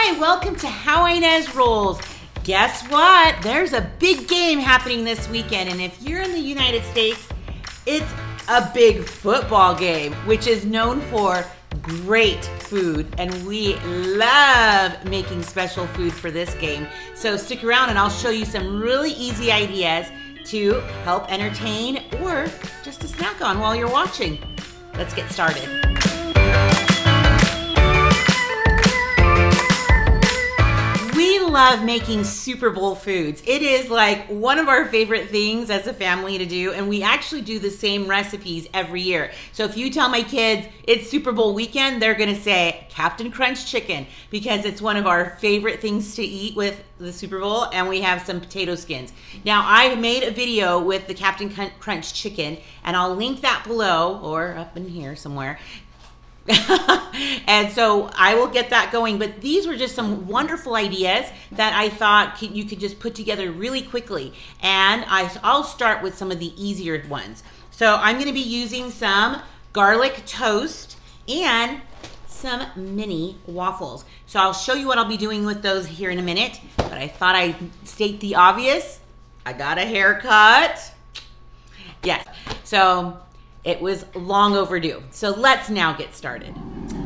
Hi, welcome to How Ines Rolls. Guess what? There's a big game happening this weekend, and if you're in the United States, it's a big football game, which is known for great food, and we love making special food for this game. So stick around and I'll show you some really easy ideas to help entertain or just to snack on while you're watching. Let's get started. We love making Super Bowl foods. It is like one of our favorite things as a family to do, and we actually do the same recipes every year. So if you tell my kids it's Super Bowl weekend, they're gonna say Captain Crunch chicken because it's one of our favorite things to eat with the Super Bowl, and we have some potato skins. Now, I made a video with the Captain Crunch chicken, and I'll link that below or up in here somewhere. And so I will get that going, but these were just some wonderful ideas that I thought you could just put together really quickly, and I'll start with some of the easier ones. So I'm going to be using some garlic toast and some mini waffles. So I'll show you what I'll be doing with those here in a minute, but I thought I'd state the obvious. I got a haircut. Yes, so it was long overdue. So let's now get started.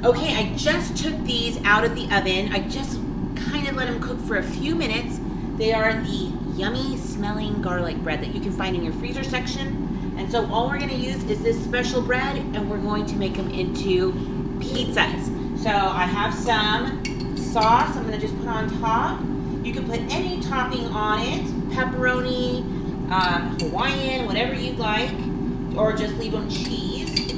Okay, I just took these out of the oven. I just kind of let them cook for a few minutes. They are the yummy smelling garlic bread that you can find in your freezer section. And so all we're gonna use is this special bread, and we're going to make them into pizzas. So I have some sauce I'm gonna just put on top. You can put any topping on it, pepperoni, Hawaiian, whatever you'd like, or just leave them cheese.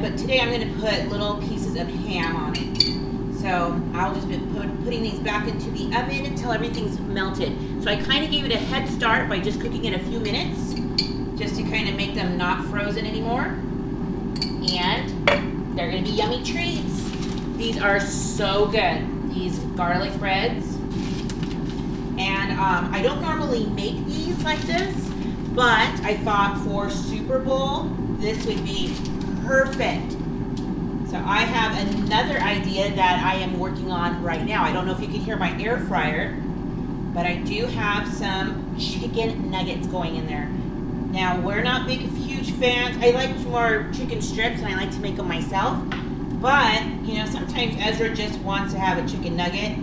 But today I'm going to put little pieces of ham on it. So I'll just be putting these back into the oven until everything's melted. So I kind of gave it a head start by just cooking it a few minutes, just to kind of make them not frozen anymore. And they're going to be yummy treats. These are so good, these garlic breads. And I don't normally make these like this, but I thought for Super Bowl, this would be perfect. So I have another idea that I am working on right now. I don't know if you can hear my air fryer, but I do have some chicken nuggets going in there. Now, we're not huge fans. I like more chicken strips, and I like to make them myself. But, you know, sometimes Ezra just wants to have a chicken nugget.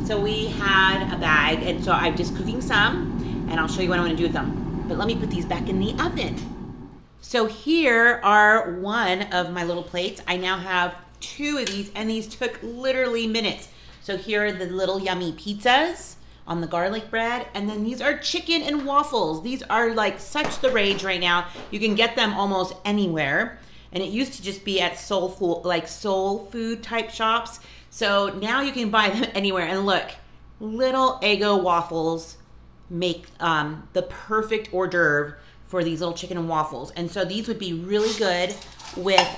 So we had a bag, and so I'm just cooking some, and I'll show you what I'm gonna do with them. But let me put these back in the oven. So here are one of my little plates. I now have two of these, and these took literally minutes. So here are the little yummy pizzas on the garlic bread, and then these are chicken and waffles. These are like such the rage right now. You can get them almost anywhere, and it used to just be at soul food type shops. So now you can buy them anywhere, and look, little Eggo waffles make the perfect hors d'oeuvre for these little chicken and waffles. And so these would be really good with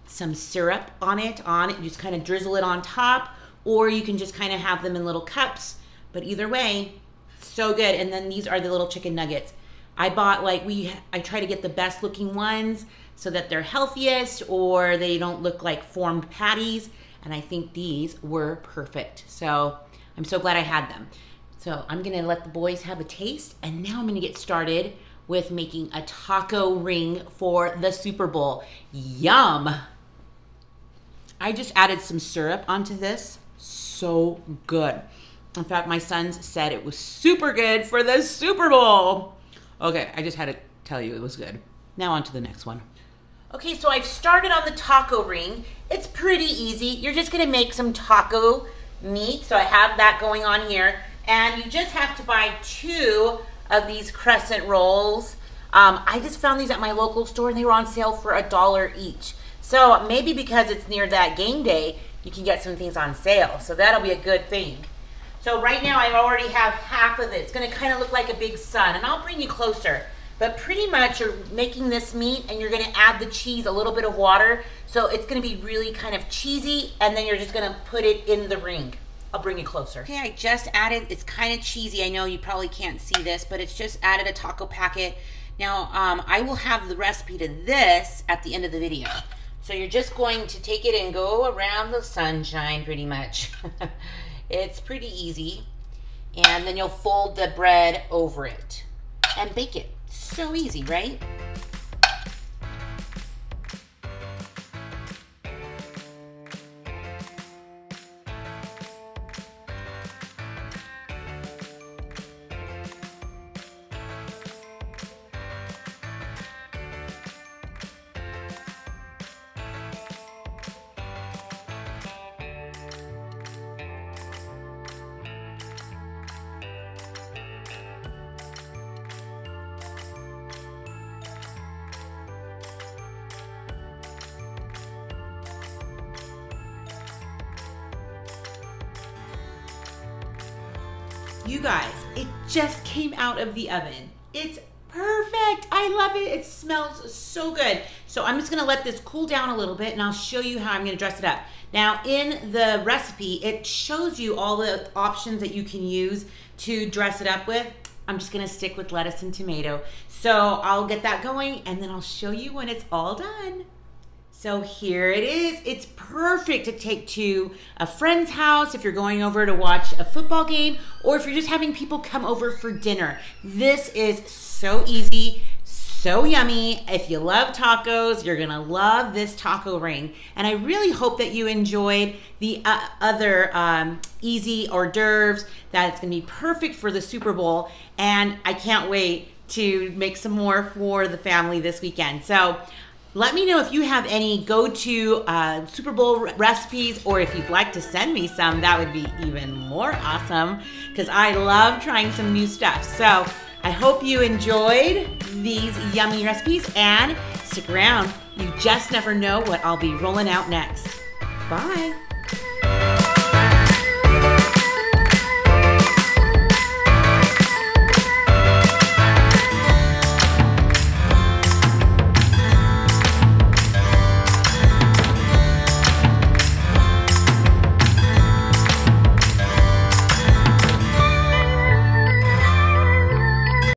some syrup on it. You just kind of drizzle it on top, or you can just kind of have them in little cups. But either way, so good. And then these are the little chicken nuggets. I bought I try to get the best looking ones so that they're healthiest, or they don't look like formed patties. And I think these were perfect. So I'm so glad I had them. So I'm gonna let the boys have a taste, and now I'm gonna get started with making a taco ring for the Super Bowl. Yum! I just added some syrup onto this. So good. In fact, my sons said it was super good for the Super Bowl. Okay, I just had to tell you it was good. Now on to the next one. Okay, so I've started on the taco ring. It's pretty easy. You're just gonna make some taco meat. So I have that going on here. And you just have to buy 2 of these crescent rolls. I just found these at my local store, and they were on sale for $1 each. So maybe because it's near that game day, you can get some things on sale. So that'll be a good thing. So right now I already have half of it. It's gonna kind of look like a big sun, and I'll bring you closer. But pretty much you're making this meat, and you're gonna add the cheese, a little bit of water. So it's gonna be really kind of cheesy, and then you're just gonna put it in the ring. I'll bring you closer. Okay, I just added, it's kind of cheesy. I know you probably can't see this, but it's just added a taco packet. Now, I will have the recipe to this at the end of the video. So you're just going to take it and go around the sunshine pretty much. It's pretty easy. And then you'll fold the bread over it and bake it. So easy, right? You guys, it just came out of the oven. It's perfect. I love it. It smells so good. So I'm just gonna let this cool down a little bit and I'll show you how I'm gonna dress it up. Now in the recipe, it shows you all the options that you can use to dress it up with. I'm just gonna stick with lettuce and tomato. So I'll get that going and then I'll show you when it's all done. So here it is. It's perfect to take to a friend's house if you're going over to watch a football game or if you're just having people come over for dinner. This is so easy, so yummy. If you love tacos, you're gonna love this taco ring. And I really hope that you enjoyed the other easy hors d'oeuvres, that it's gonna be perfect for the Super Bowl. And I can't wait to make some more for the family this weekend. So let me know if you have any go-to Super Bowl recipes, or if you'd like to send me some. That would be even more awesome because I love trying some new stuff. So I hope you enjoyed these yummy recipes and stick around. You just never know what I'll be rolling out next. Bye.